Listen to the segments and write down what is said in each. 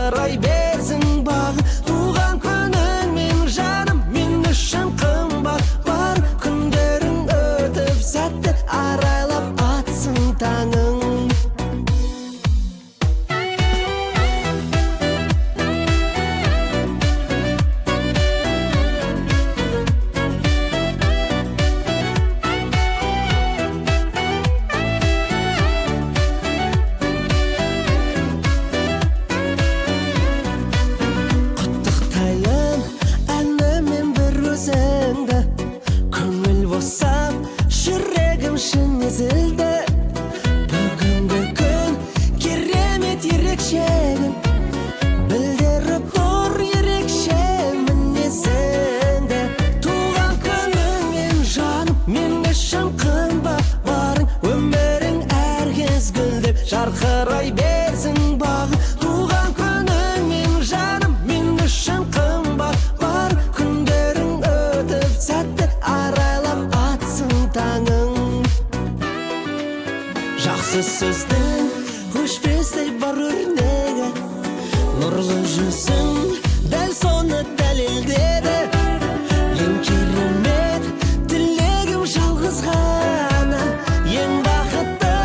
жарқырай берсін бағы. Туған күнің мен жаным, мен үшін қымбат. Бар күндерің өтіп сәтті арайлап атсын таңың. Құттықтайын әнімен бір өзіңді, көңіл босап жүрегім шын езілді. Бүгінгі күн керемет ерекшелігін білдіріп тұр ерекше мінезіңді. Туған күніңмен жаным, мен үшін қымбат. Барың өмірің әр кез гүлдеп жарқырай берсін бағы. Туған күніңмен жаным, мен үшін қымбат. Бар күндерің өтіп сәтті арайлап атсын таңың. Жақсы сөздің өшпестей бар өрнегі, нұрлы жүзің дәл соны дәлелдеді. Ең керемет тілегім жалғыз ғана, ең бақытты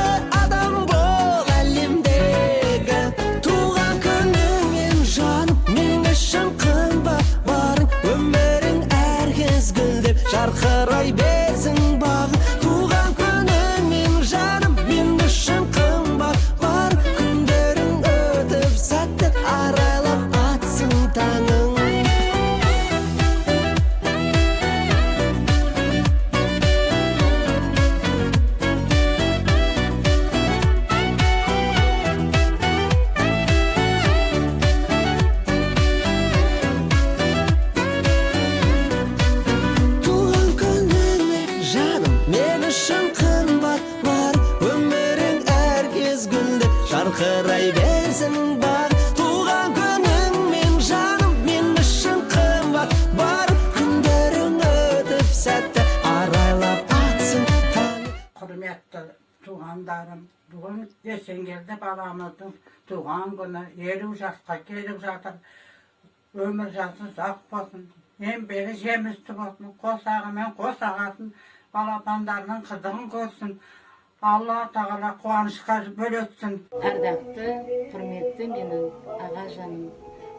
адам бол әлемдегі. Туған күніңмен жаным, мен үшін қымбат. Барың өмірің әр кез гүлдеп жарқырай берсін бағы. Туған күніңмен жаным, мен үшін қымбат. Бар күндерің өтіп сәтті арайлап атсын таңың. Туған күніңмен жаным, мен үшін қымбат. Бар өмірің әр кез гүлдеп жарқырай берсін бағы. Туған күніңмен жаным, мен үшін қымбат. Бар күндерің өтіп сәтті арайлап атсын таңың. Құрметті туғандарым, бүгін Есенгелді баламыздың туған күні, 50 жасқа келіп жатыр. Өмір жасы ұзақ болсын, еңбегі жемісті болсын, қосағы мен қосағасын, балапандарының қызығын көрсін. Алла тағала қуанышқа бөлетсін. Ардақты, құрметті менің аға жаным,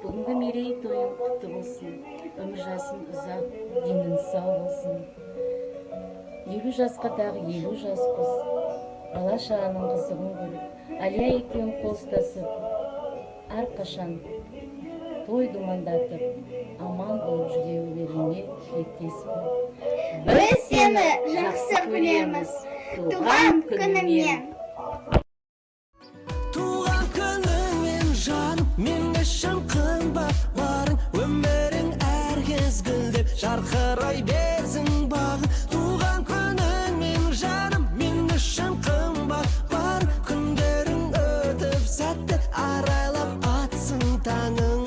бүгінгі мерейтойың құтты болсын, өмір жасың ұзақ, денің сау болсын. 50 жасқа тағы 50 жас қос, бала шағаның қызығын көріп, Әлия екеуің қол ұстасып, әрқашан той думандатып, аман болып жүре беруіңе тілектеспін. Біз сені жақсы көреміз, туған күніңмен. Туған күніңмен жаным, мен үшін қымбат. Барың өмірің әр кез гүлдеп жарқырай берсін бағы. Туған күніңмен жаным, мен үшін қымбат. Бар күндерің өтіп сәтті арайлап атсын таңың.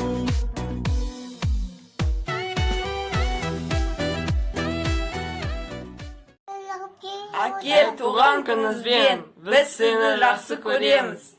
Әке, туған күніңізбен біз сені жақсы көреміз.